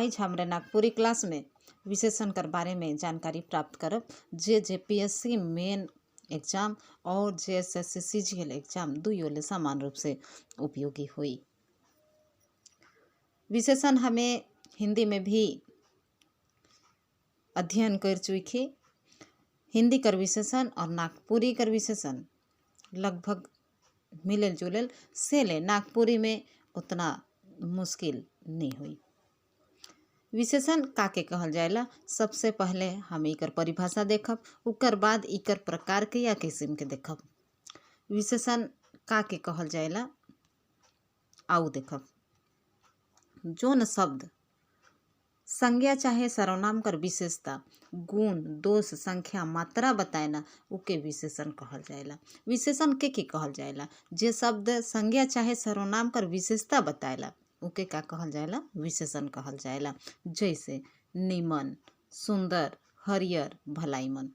आज हमरे नागपुरी क्लास में विशेषण कर बारे में जानकारी प्राप्त करब जे जेपीएससी मेन एग्जाम और जेएसएससी सीजीएल एग्जाम दुइयों ले समान रूप से उपयोगी हुई। विशेषण हमें हिंदी में भी अध्ययन कर चुकी। हिंदी कर विशेषण और नागपुरी कर विशेषण लगभग मिलल जुलल से ले नागपुरी में उतना मुश्किल नहीं हुई। विशेषण काके कहल जाएला, सबसे पहले हम इकर परिभाषा देखब, उकर बाद इकर प्रकार के या किस्म के देखब। विशेषण काके कहल जाएला आउ देखब। जोन शब्द संज्ञा चाहे सर्वनाम कर विशेषता, गुण, दोष, संख्या, मात्रा बताएना उके विशेषण कहल जाएला। विशेषण के कहल जाएला, जे शब्द संज्ञा चाहे सर्वनाम कर विशेषता बताएला उके का कहल जाएला, विशेषण कहल जाएला। जैसे निमन, सुंदर, हरियर, भलाईमन।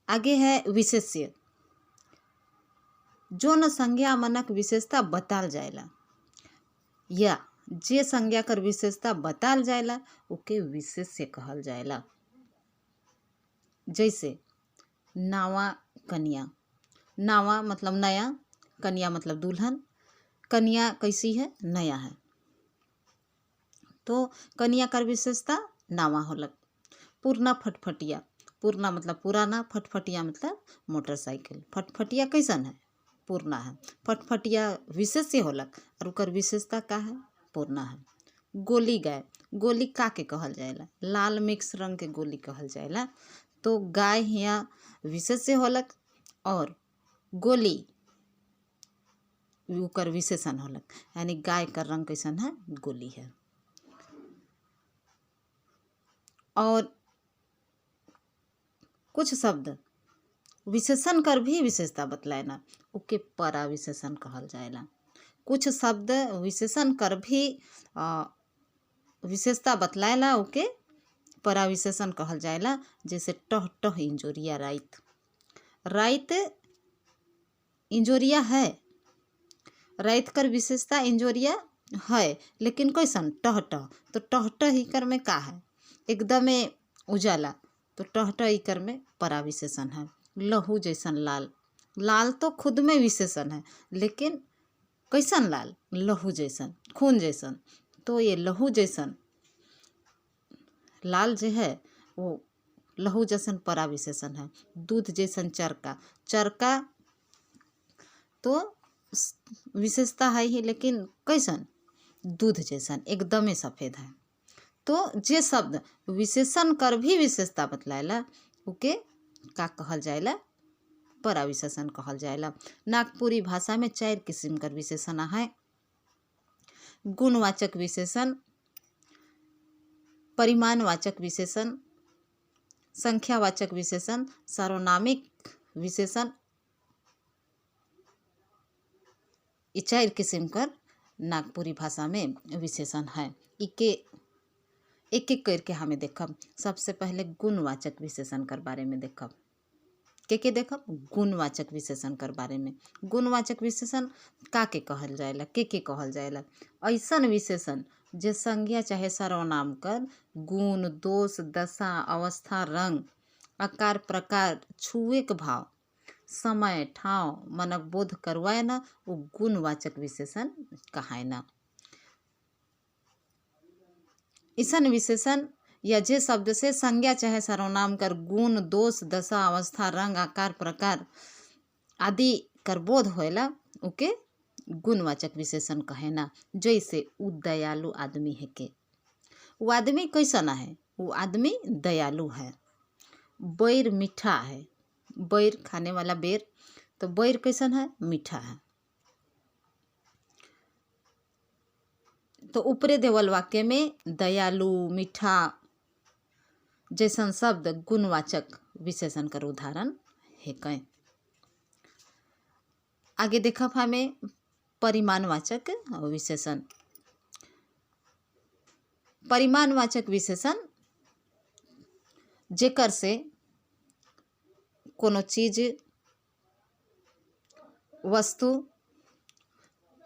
आगे है विशेष्य, जोन संज्ञा मनक विशेषता बताल जाएला या जे संज्ञा कर विशेषता बताल जाएला उके विशेष्य कहल जाएला। जैसे नावा कन्या, नावा मतलब नया, कन्या मतलब दुल्हन। कन्या कैसी है? नया है, तो कन्या कर विशेषता नावा होलक। पूर्णा फटफटिया, पूर्णा मतलब पुराना, फटफटिया मतलब मोटरसाइकिल। फटफटिया कैसन है? पूर्णा है। फटफटिया विशेष्य होलक और उकर विशेषता का है? पूर्णा है। गोली गाय, गोली का के कहल जाएला? लाल मिक्स रंग के गोली कहल जाएला। तो गाय यहाँ विशेष्य होलक और गोली उकर विशेषण होलक, यानी गाय का रंग कैसन है? गोली है। और कुछ शब्द विशेषण कर भी विशेषता बतलाएना उके परा विशेषण कहल जाएला। कुछ शब्द विशेषण कर भी विशेषता बतलाएला उके परा विशेषण कहल जाएला। जैसे टह टह इंजोरिया, राइत। राइत इंजोरिया है, राइत कर विशेषता इंजोरिया है, लेकिन कैसन? टह टह। तो टह टह इकर में का है? एकदम उजाला, तो टह टह इकर में परा विशेषण है। लहू जैसन लाल, लाल तो खुद में विशेषण है, लेकिन कैसन लाल? लहू जैसन, खून जैसन। तो ये लहू जैसन लाल जो है वो लहू जैसन परा विशेषण है। दूध जैसन चरका, चरका तो विशेषता है ही, लेकिन कैसन? दूध जैसन, एकदमे सफ़ेद है। तो जे शब्द विशेषण कर भी विशेषता बतलाएला उके का कहल जाएला? परा विशेषण कहल जाएला। नागपुरी भाषा में 4 किस्म कर विशेषण है। गुणवाचक विशेषण, परिमाणवाचक विशेषण, संख्यावाचक विशेषण, सार्वनामिक विशेषण। ये 4 किस्म कर नागपुरी भाषा में विशेषण है। इके एक एक करके हमें देखब। सबसे पहले गुणवाचक विशेषण कर बारे में देखब। के देखब? गुणवाचक विशेषण कर बारे में। गुणवाचक विशेषण का के कहल जाएला? के कहल जाएला? ऐसन विशेषण जे संज्ञा चाहे सर्वनाम कर गुण, दोष, दशा, अवस्था, रंग, आकार, प्रकार, छुए के भाव, समय, ठाव मनक बोध करवाए ना वो गुणवाचक विशेषण कहाय ना। ऐसन विशेषण या जे शब्द से संज्ञा चाहे सर्वनाम कर गुण, दोष, दशा, अवस्था, रंग, आकार, प्रकार आदि कर बोध होएला उके गुणवाचक विशेषण कहे ना। जैसे उ दयालु आदमी है के, वो आदमी कैसन है? वो आदमी दयालु है। बैर मीठा है, बैर खाने वाला बेर, तो बैर कैसन है? मीठा है। तो ऊपरे देवल वाक्य में दयालु, मीठा जैसन शब्द गुणवाचक विशेषण कर उदाहरण है कई। आगे देखब हमें परिमाणवाचक विशेषण। परिमाणवाचक विशेषण जेकर से कोनो चीज, वस्तु,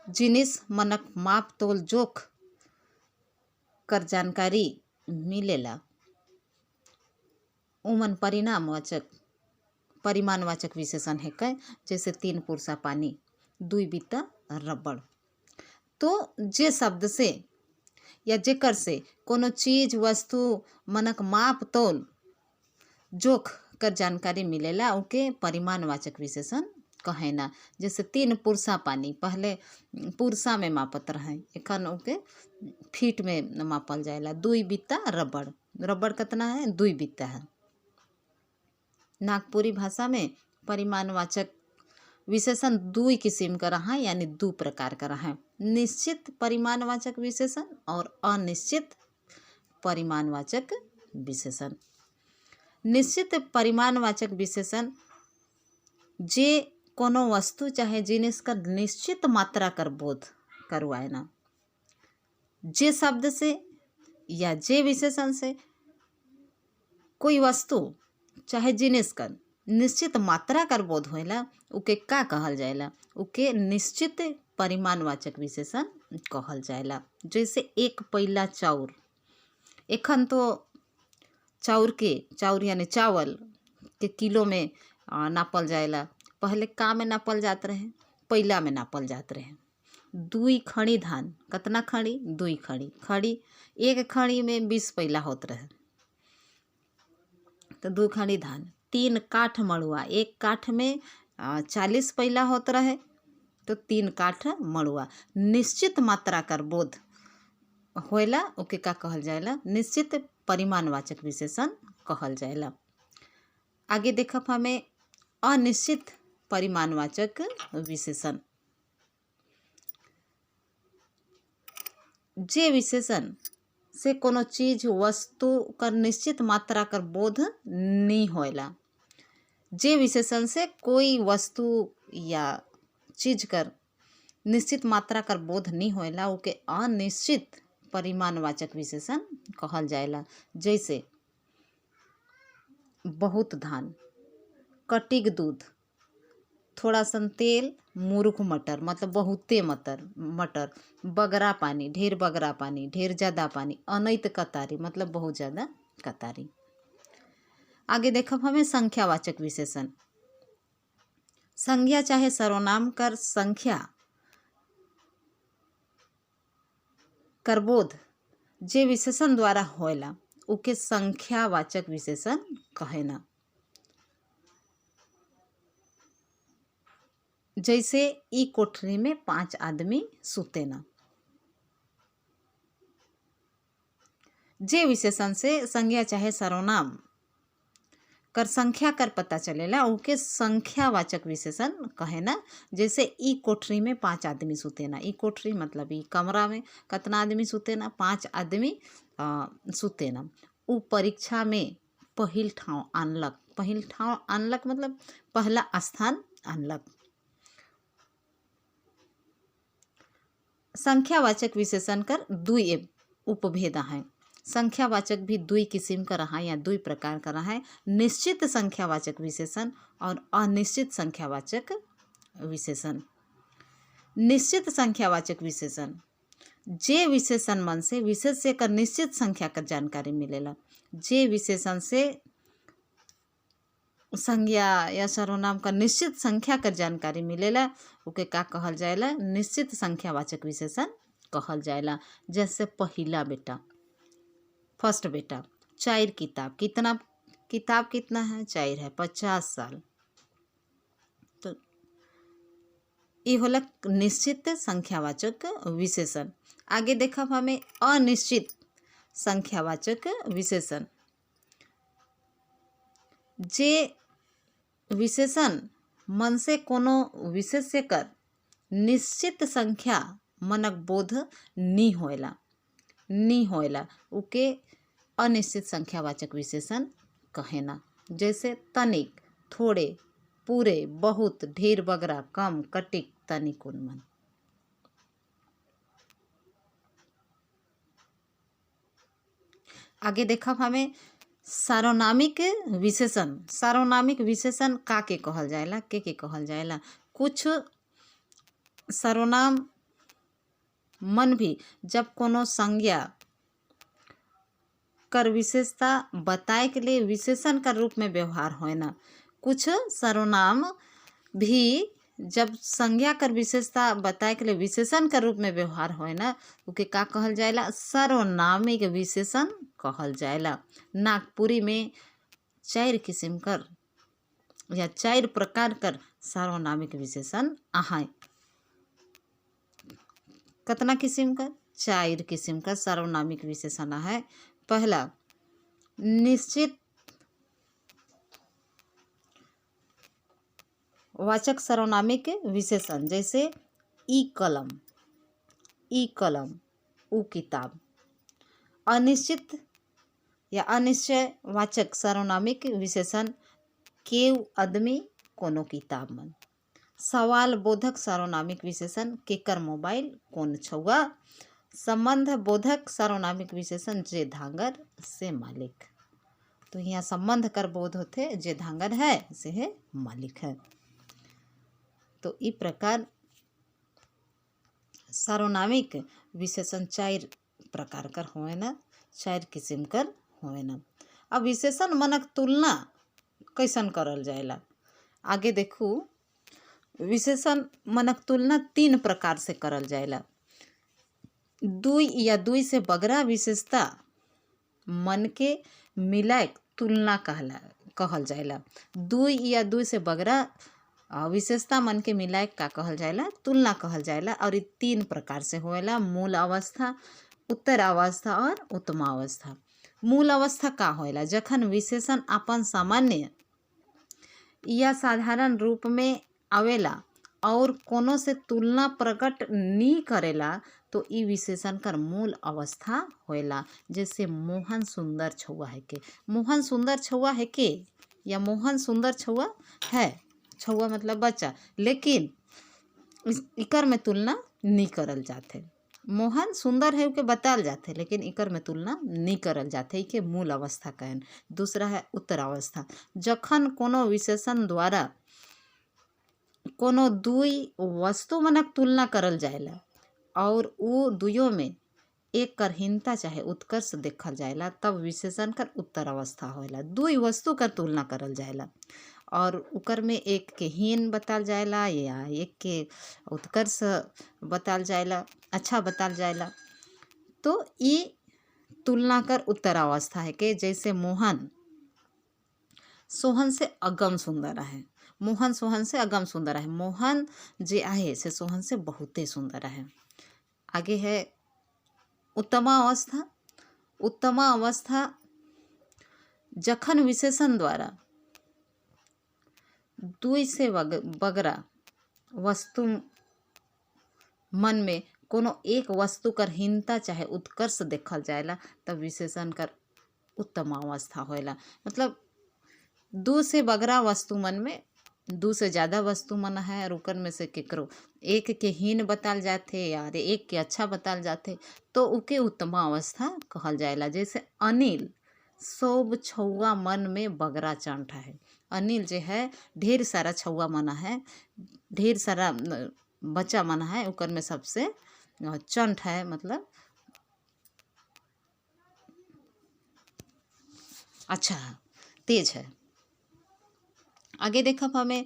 जिनिस मनक माप तोल जोख कर जानकारी मिलेला उमन परिमाणवाचक विशेषण है कय, जैसे 3 पुरुषा पानी, 2 बित्ता रबड़। तो जे शब्द से या जेकर से कोनो चीज वस्तु मनक माप तोल जोख कर जानकारी मिलेला उके परिमाणवाचक विशेषण कहेना। जैसे 3 पुरुषा पानी, पहले पुरुषा में मापत रहे, एखन ओके फीट में मापल जाएला। 2 बित्ता रबड़, रबड़ कितना है? 2 बित्ता है। नागपुरी भाषा में परिमाणवाचक विशेषण 2 किस्म का रहा, यानी 2 प्रकार का रहा। निश्चित परिमाणवाचक विशेषण और अनिश्चित परिमाणवाचक विशेषण। निश्चित परिमाणवाचक विशेषण जे कोनो वस्तु चाहे जिनिस का निश्चित मात्रा कर बोध करवाए ना। जे शब्द से या जे विशेषण से कोई वस्तु चाहे जिनिस का निश्चित मात्रा कर बोध होएला उके का कहल जाएला? उके निश्चित परिमाणवाचक विशेषण कहल जाएला। जैसे 1 पैला चाउर, एखन तो चाउर यानी चावल के किलो में नापल जाएला। पहले का में नापल जात रहे? पैला में नापल जात रहे। 2 खड़ी धान, कितना खड़ी? 2 खड़ी। खड़ी 1 खड़ी में 20 पैला होत रहे, तो 2 खड़ी धान। 3 काठ मड़ुआ, 1 काठ में 40 पैला होत रहे, तो 3 काठ मड़ुआ। निश्चित मात्रा कर बोध होएला ओके का कहल जाएला? निश्चित परिमाणवाचक विशेषण कहल जाएला। आगे देखब हमें अनिश्चित परिमाणवाचक विशेषण। जे विशेषण से कोनो चीज वस्तु कर निश्चित मात्रा कर बोध नहीं होएला। जे विशेषण से कोई वस्तु या चीज कर निश्चित मात्रा कर बोध नहीं होएला ओके अनिश्चित परिमाणवाचक विशेषण कहल जाएला। जैसे बहुत धान, कटिक दूध, थोड़ा सन तेल, मुरुख मटर, मतलब बहुते मटर, बगरा पानी, ढेर बगरा पानी, ढेर ज़्यादा पानी, अनैत कतारी, मतलब बहुत ज़्यादा कतारी। आगे देखब हमें संख्यावाचक विशेषण। संज्ञा चाहे सर्वनाम कर संख्या करबोध जे विशेषण द्वारा होएला उके संख्यावाचक विशेषण कहेना। जैसे ई कोठरी में 5 आदमी सुतेना। जे विशेषण से संज्ञा चाहे सर्वनाम कर संख्या कर पता चलेला उके संख्यावाचक विशेषण कहेना। जैसे ई कोठरी में 5 आदमी सुतेना। ई कोठरी मतलब ई कमरा में कितना आदमी सुतेना? 5 आदमी सुतेना। उ परीक्षा में पहिल ठाव आनलक। पहिल ठाव आनलक मतलब पहला स्थान आनलक। संख्यावाचक विशेषण कर 2 उपभेद हैं। संख्यावाचक भी 2 किस्म का रहा या 2 प्रकार का रहा है। निश्चित संख्यावाचक विशेषण और अनिश्चित संख्यावाचक विशेषण। निश्चित संख्यावाचक विशेषण जे विशेषण मन से विशेष्य का निश्चित संख्या का जानकारी मिलेला। जे विशेषण से संज्ञा या सर्वनाम का निश्चित संख्या का जानकारी मिलेला ओके का कहल जाएला? निश्चित संख्यावाचक विशेषण कहल जाएला। जैसे पहिला बेटा, फर्स्ट बेटा, 4 किताब, कितना है? 4 है, 50 साल। तो ये होला निश्चित संख्यावाचक विशेषण। आगे देखब हमें अनिश्चित संख्यावाचक विशेषण। जे विशेषण मन से कोनो विशेष्य कर निश्चित संख्या मनक बोध नहीं होएला उके अनिश्चित संख्यावाचक विशेषण कहेना। जैसे तनिक, थोड़े, पूरे, बहुत, ढेर बगरा, कम, कटिक, तनिक, उन्मन। आगे देखब हमें सार्वनामिक विशेषण। सार्वनामिक विशेषण का के कहल जाएला? के कहल जाएला? कुछ सर्वनाम मन भी जब कोनो संज्ञा कर विशेषता बताए के लिए विशेषण का रूप में व्यवहार होए ना। कुछ सर्वनाम भी जब संज्ञा कर विशेषता बताए के लिए विशेषण का रूप में व्यवहार होए ना, उके का कहल जाएला, सर्वनामिक विशेषण कहल जाएला। नागपुरी में 4 किस्म कर या 4 प्रकार कर सर्वनामिक विशेषण आहे। कितना किस्म का? 4 किस्म का सर्वनामिक विशेषण है। पहला, निश्चित वाचक सर्वनामिक विशेषण, जैसे ई कलम, ऊ किताब। अनिश्चित या अनिश्चय वाचक सर्वनामिक विशेषण, केव आदमी, कोनो किताब मन। सवाल बोधक सर्वनामिक विशेषण, केकर मोबाइल, कौन छुआ। संबंध बोधक सर्वनामिक विशेषण, जे धांगर, से मालिक। तो यहाँ संबंध कर बोध होते, जे धांगर है से है मालिक है। तो इस प्रकार सर्वनामिक विशेषण 4 प्रकार कर होए ना, 4 किस्म कर होए ना। अब विशेषण मनक तुलना कैसन करल जाएला, आगे देखू। विशेषण मनक तुलना 3 प्रकार से करल जाएला। 2 या 2 से बगरा विशेषता मन के मिलाए तुलना कहल जाएला। 2 या 2 से बगरा विशेषता मन के मिलाए का कहल जाएला, तुलना कहल जाएला। और ये 3 प्रकार से होएला, मूल अवस्था, उत्तर अवस्था और उत्तमावस्था। मूल अवस्था का होएला, जखन विशेषण अपन सामान्य या साधारण रूप में आवेला और कोनो से तुलना प्रकट नी करेला, तो ई विशेषण कर मूल अवस्था होएला। जैसे मोहन सुंदर छुआ है के, मोहन सुंदर छुआ है के, या मोहन सुंदर छुआ है, छुआ मतलब बच्चा, लेकिन इकर में तुलना नहीं करल जाते। मोहन सुंदर है के बताल जाते, लेकिन इकर में तुलना नहीं करल जाते, इके मूल अवस्था कहन। दूसरा है उत्तर अवस्था, जखन कोनो विशेषण द्वारा कोनो 2 वस्तु मनक तुलना करल जाएला और वो दुयो में एक कर हीनता चाहे उत्कर्ष देखल जाएला, तब विशेषण कर उत्तर अवस्था होएला। 2 वस्तु कर तुलना करल जाएला और उकर में एक के हीन बताल जाएला या एक के उत्कर्ष बताल जाएला, अच्छा बताल जाएला, तो ये तुलना कर उत्तर अवस्था है के। जैसे मोहन सोहन से अगम सुंदर है, मोहन सोहन से अगम सुंदर है, मोहन जे आहे से सोहन से बहुते सुंदर है। आगे है उत्तमा अवस्था। उत्तमा अवस्था जखन विशेषण द्वारा 2 से बगरा वस्तु मन में कोनो एक वस्तु कर हीनता चाहे उत्कर्ष देखल जाएला, तब विशेषण कर उत्तम अवस्था होएला। मतलब 2 से बगरा वस्तु मन में 2 से ज़्यादा वस्तु मन है और उकर में से केकरो एक के हीन बताल जाते या एक के अच्छा बताल जाते, तो उके उत्तम अवस्था कहल जाएला। जैसे अनिल सोब छुआ मन में बगरा चंठ है। अनिल जो है ढेर सारा छुआ मन है, ढेर सारा बच्चा मन है, उकर में सबसे चंठ है, मतलब अच्छा है, तेज है। आगे देखब हमें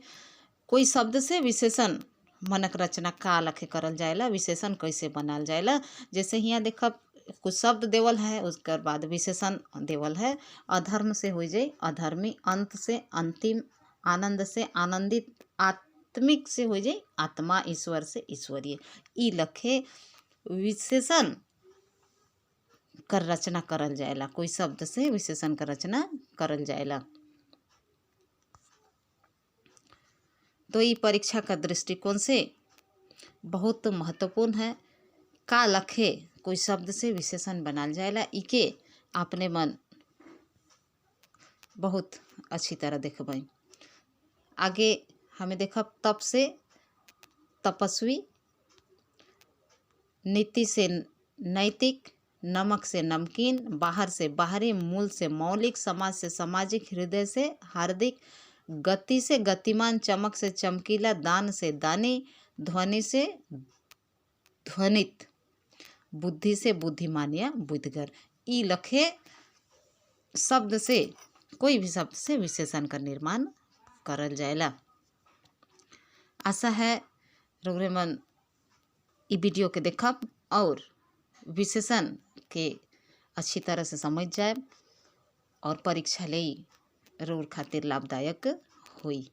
कोई शब्द से विशेषण मनक रचना का लखे करल जाएला, विशेषण कैसे बनाल जाएला। जैसे यहाँ देखब कुछ शब्द देवल है, उसके बाद विशेषण देवल है। अधर्म से हो जाए अधर्मी, अंत से अंतिम, आनंद से आनंदित, आत्मिक से हो जाए आत्मा, ईश्वर से ईश्वरीय। ई लखे विशेषण कर रचना करल जाएला, कोई शब्द से विशेषण कर रचना करल जाएला। तो ये परीक्षा का दृष्टिकोण से बहुत महत्वपूर्ण है। का लखे कोई शब्द से विशेषण बनाल जाएला, इके आपने मन बहुत अच्छी तरह देखबई। आगे हमें देखब तप से तपस्वी, नीति से नैतिक, नमक से नमकीन, बाहर से बाहरी, मूल से मौलिक, समाज से सामाजिक, हृदय से हार्दिक, गति से गतिमान, चमक से चमकीला, दान से दानी, ध्वनि से ध्वनित, बुद्धि से बुद्धिमान या बुद्धिगर। ई लखे शब्द से, कोई भी शब्द से विशेषण का निर्माण करल जाएला। आशा है रउरे मन ई वीडियो के देखब और विशेषण के अच्छी तरह से समझ जाए और परीक्षा ले रउर खातिर लाभदायक होई।